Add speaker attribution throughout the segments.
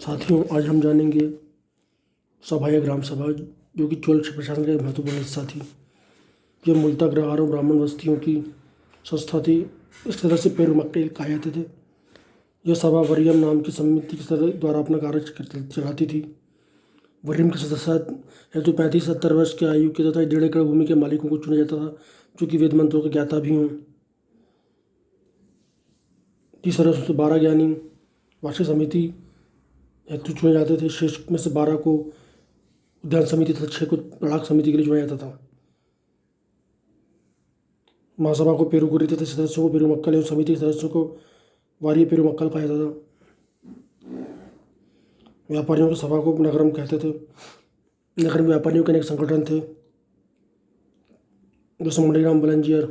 Speaker 1: साथियों, आज हम जानेंगे सभा या ग्राम सभा, जो कि चोल प्रशासन का एक महत्वपूर्ण हिस्सा थी। ये मूलतः ग्रहारों ब्राह्मण बस्तियों की संस्था थी। इस तरह से पेरुमक्कल कहा जाते थे। यह सभा वरियम नाम की समिति के द्वारा अपना कार्य चलाती थी। वरियम के सदस्य हेतु 35-70 वर्ष की आयु के तथा 1.5 एकड़ भूमि के मालिकों को चुना जाता था, जो कि वेद मंत्रों के ज्ञाता भी हों। 30 वर्ष से 12 ज्ञानी वार्षिक समिति हेतु चुने जाते थे। शेष में से 12 को उद्यान समिति तथा 6 को लड़ाक समिति के लिए चुना जाता था। महासभा को पेरुकुरी तथा सदस्यों को पेरुमक्कल एवं समिति के सदस्यों को वारिय पेरुमक्कल कहा जाता था। व्यापारियों की सभा को नगरम कहते थे। नगर में व्यापारियों के अनेक संगठन थे, जैसे मंडलीराम बलंजियर,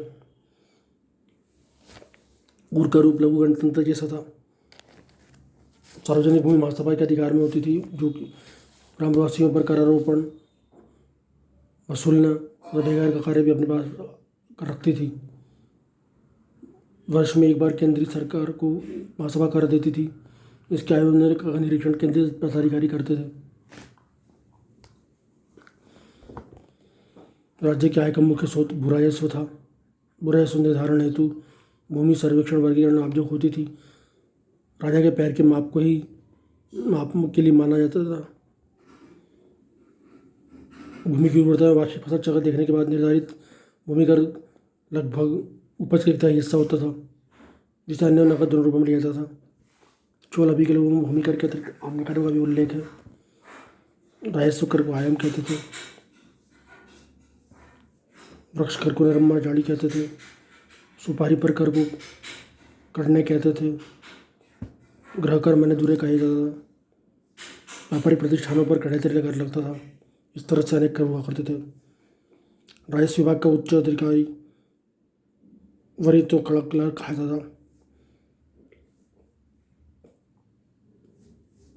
Speaker 1: गुर का रूप लघु गणतंत्र जैसा था। सार्वजनिक भूमि महासभा के अधिकार में होती थी, जो कि ग्रामवासियों पर करारोपण वसूलना और बेगार का कार्य भी अपने पास कर रखती थी। वर्ष में एक बार केंद्रीय सरकार को महासभा कर देती थी। इसके आयोजन का निरीक्षण केंद्रीय पदाधिकारी करते थे। राज्य के आय का मुख्य स्रोत भूराजस्व था। भूराजस्व निर्धारण हेतु भूमि सर्वेक्षण वर्गीकरण आवश्यक होती थी। राजा के पैर के माप को ही माप के लिए माना जाता था। भूमि की उर्वरता में वार्षिक फसल चक्र देखने के बाद निर्धारित भूमि कर लगभग उपज का एक तिहाई हिस्सा होता था, जिसे अन्य नकद दोनों रूपों में लिया जाता था। चोल अभी के लोगों में भूमि कर के अतिरिक्त अन्य करों का भी उल्लेख है। राजस्व कर को आयम कहते थे। वृक्ष कर को नरम्मा जाड़ी कहते थे। सुपारी पर कर को कटने कहते थे। गृह कर मैंने दूरे कहा जाता था। व्यापारिक प्रतिष्ठानों पर कड़े तरीके कर लगता था। इस तरह से अनेक कर हुआ करते थे। राजस्व विभाग का उच्च अधिकारी वरित क्लर्क कहा जाता था।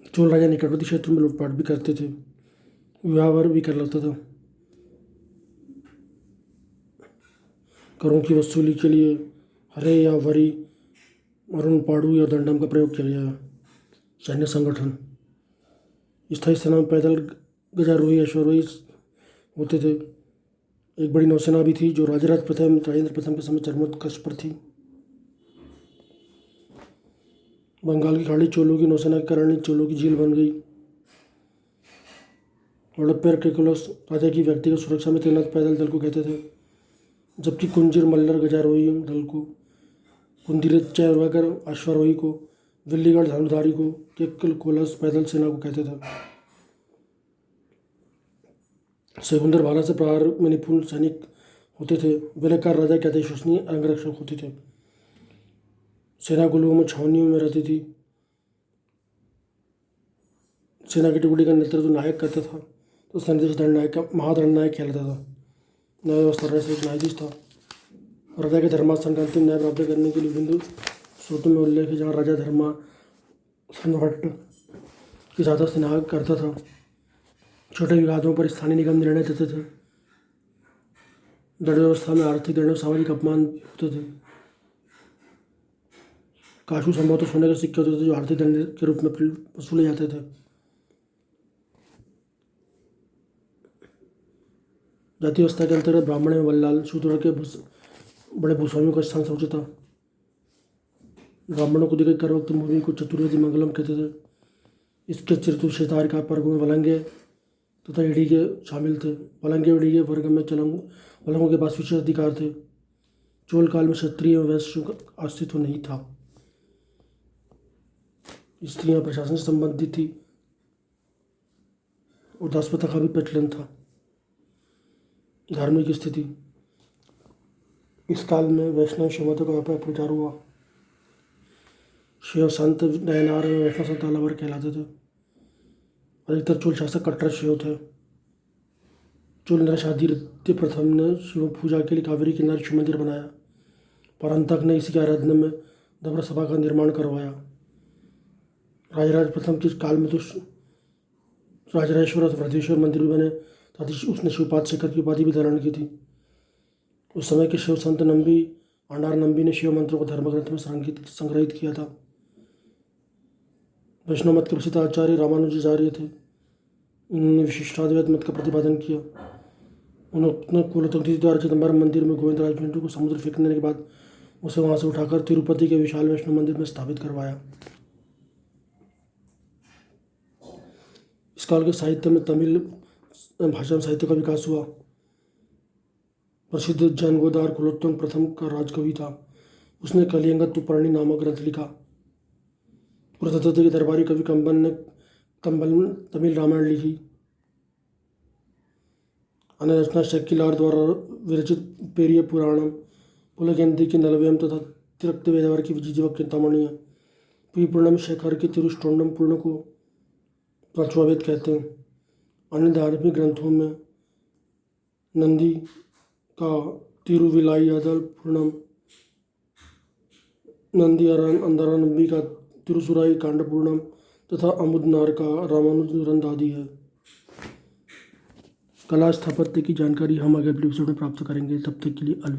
Speaker 1: चोल राजा निकटवर्ती क्षेत्रों में लूटपाट भी करते थे। व्यवहार भी कर लगता था। करों की वसूली के लिए हरे या वरी, अरुण पाड़ू या दंडम का प्रयोग किया गया। सैन्य संगठन स्थायी सेना में पैदल गजारोही अश्वारोही होते थे। एक बड़ी नौसेना भी थी, जो राजराज प्रथम राजेंद्र प्रथम के समय चरमोत्कर्ष पर थी। बंगाल की खाड़ी चोलों की नौसेना के कारण चोलों की झील बन गई। हड़प्पा कैकुलस राजा की व्यक्तिगत सुरक्षा में तैनात पैदल दल को कहते थे, जबकि कुंजीर मल्लर गजारोही दल को, कुंदीरच्चा अश्वारोही को, दिल्लीगढ़ धनुधारी को केकल कोलस पैदल सेना को कहते थे। सेकुंदर भाला से प्रहार में निपुण सैनिक होते थे। बेलकार राजा के अतिविश्वसनीय अंगरक्षक होते थे। सेना गुलुओं में छावनियों में रहती थी। सेना की टुकड़ी का नेतृत्व नायक करता था, तो सेनाधीश दंडनायक का महादंडनायक कहलाता था। न्याय व्यवस्था राजा एक न्यायाधीश था। राजा के धर्मासन का अंतिम न्याय प्राप्त करने के लिए विभिन्न स्रोतों में उल्लेख है, जहाँ राजा धर्मासन भट्ट की सहायता से न्याय करता था। छोटे विवादों पर स्थानीय निगम निर्णय देते थे। दंड व्यवस्था में आर्थिक दंड सामाजिक अपमान होते थे। काशू संभवतः सोने के सिक्के होते थे, जो आर्थिक दंड के रूप में वसूले जाते थे। जाति व्यवस्था के अंतर्गत ब्राह्मण एवं वल्लाल शूद्र के बड़े भूस्वामियों का स्थान सर्वोच्च था। ब्राह्मणों को दी गई करवक्त भूमि को चतुर्वेदी मंगलम कहते थे। इसके चतुर्षेतार का वर्गों में वलंगे तथा एड़ीगे शामिल थे। वलंगे एड़ीगे वर्ग में वलंगों के पास विशेष अधिकार थे। चोल काल में क्षत्रिय एवं वैश्यों का अस्तित्व नहीं था। स्त्रियां प्रशासन से संबंधित थी और दासप्रथा का भी प्रचलन था। धार्मिक स्थिति इस काल में वैष्णव शैवों का व्यापक प्रचार हुआ। शैव संत नयनार एवं वैष्णव संत अलग वर्ग कहलाते थे। अधिकतर चोल शासक कट्टर शैव थे। चोल नरशाधिराज प्रथम ने शिव पूजा के लिए कावेरी किनारे शिव मंदिर बनाया। परंतक ने इसी के आराधना में दबरा सभा का निर्माण करवाया। राजराज प्रथम के काल में तो राजराजेश्वर और वृद्धेश्वर मंदिर भी बने, तथा उसने शिवपाद शेखर की उपाधि भी धारण की थी। उस समय के शिव संत नंबी आंडार नंबी ने शिव मंत्रों को धर्मग्रंथ में संग्रहित किया था। वैष्णव मत के प्रसिद्ध आचार्य रामानुजाचार्य थे। इन्होंने विशिष्टाद्वैत मत का प्रतिपादन किया। उन्होंने कुलतुलसी द्वारा चिदम्बरम मंदिर में गोविंद राजपिंटू को समुद्र फेंकने के बाद उसे वहां से उठाकर तिरुपति के विशाल वैष्णव मंदिर में स्थापित करवाया। इस काल के साहित्य में तमिल भाषा में साहित्य का विकास हुआ। प्रसिद्ध जैन गोदार कुलोत्तंग प्रथम का राजकवि था। उसने कलिंगत्तुपर्णी नामक ग्रंथ लिखा। पुरंदर के दरबारी कवि कंबन ने तमिल रामायण लिखी। अन्य रचना शेक्किलार द्वारा विरचित पेरिय पुराणम, पुलकेंदी की नलवयम तथा तिरक्त वेदवर की विजीवक चिंतामणि है। पूर्णम शेखर के तिरुष्टोंडम पूर्ण को पांचवा वेद कहते हैं। अन्य धार्मिक ग्रंथों में नंदी का तिरुविलायदल पूर्णम, नंदी अंदरानंबी का तिरुसुराई कांडपूर्णम तथा अमुदनार का रामानुजरंद आदि है। कला स्थापत्य की जानकारी हम अगले एपिसोड में प्राप्त करेंगे। तब तक के लिए अलविदा।